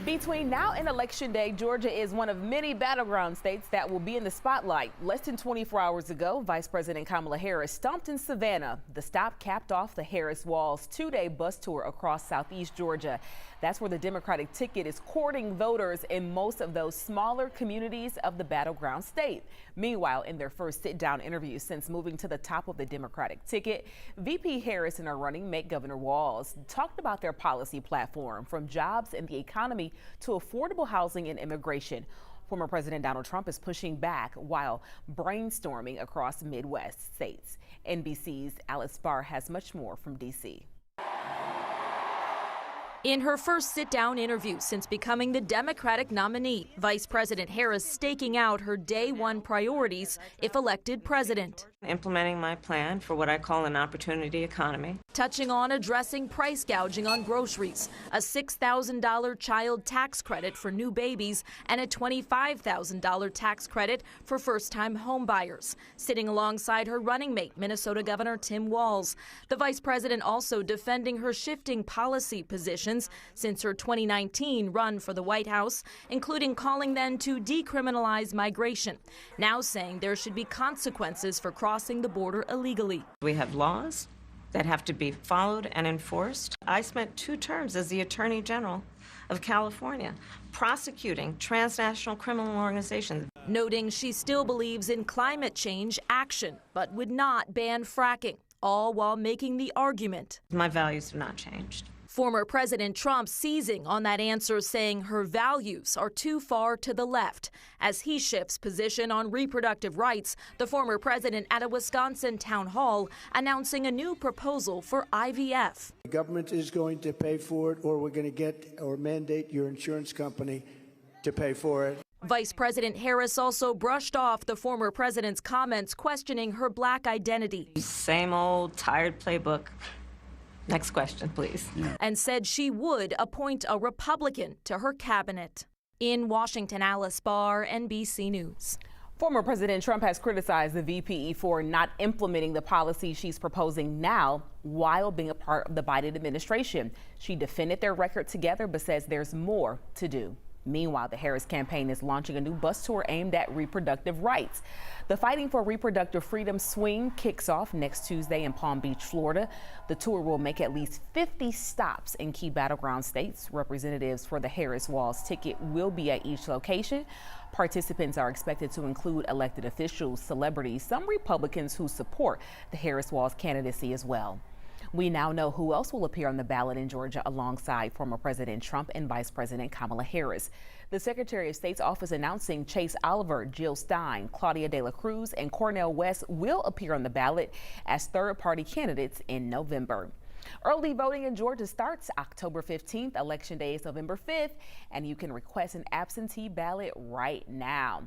Between now and Election Day, Georgia is one of many battleground states that will be in the spotlight. Less than 24 hours ago, Vice President Kamala Harris stomped in Savannah. The stop capped off the Harris-Walz two-day bus tour across southeast Georgia. That's where the Democratic ticket is courting voters in most of those smaller communities of the battleground state. Meanwhile, in their first sit-down interview since moving to the top of the Democratic ticket, VP Harris and her running mate Governor Walz talked about their policy platform, from jobs and the economy to affordable housing and immigration. Former President Donald Trump is pushing back while brainstorming across Midwest states. NBC's Alice Barr has much more from D.C. In her first sit-down interview since becoming the Democratic nominee, Vice President Harris staking out her day one priorities if elected president. Implementing my plan for what I call an opportunity economy. Touching on addressing price gouging on groceries, a $6,000 child tax credit for new babies, and a $25,000 tax credit for first-time home buyers. Sitting alongside her running mate, Minnesota Governor Tim Walz. The vice president also defending her shifting policy positions since her 2019 run for the White House, including calling then to decriminalize migration, now saying there should be consequences for crossing the border illegally. We have laws that have to be followed and enforced. I spent 2 terms as the Attorney General of California prosecuting transnational criminal organizations. Noting she still believes in climate change action, but would not ban fracking, all while making the argument. My values have not changed. Former President Trump seizing on that answer, saying her values are too far to the left. As he shifts position on reproductive rights, the former president at a Wisconsin town hall announcing a new proposal for IVF. The government is going to pay for it, or we're going to get or mandate your insurance company to pay for it. Vice President Harris also brushed off the former president's comments questioning her black identity. Same old tired playbook. Next question, please. And said she would appoint a Republican to her cabinet. In Washington, Alice Barr, NBC News. Former President Trump has criticized the VPE for not implementing the policy she's proposing now while being a part of the Biden administration. She defended their record together, but says there's more to do. Meanwhile, the Harris campaign is launching a new bus tour aimed at reproductive rights. The Fighting for Reproductive Freedom swing kicks off next Tuesday in Palm Beach, Florida. The tour will make at least 50 stops in key battleground states. Representatives for the Harris-Walz ticket will be at each location. Participants are expected to include elected officials, celebrities, some Republicans who support the Harris-Walz candidacy as well. We now know who else will appear on the ballot in Georgia alongside former President Trump and Vice President Kamala Harris. The Secretary of State's office announcing Chase Oliver, Jill Stein, Claudia De La Cruz, and Cornel West will appear on the ballot as third-party candidates in November. Early voting in Georgia starts October 15th. Election Day is November 5th, and you can request an absentee ballot right now.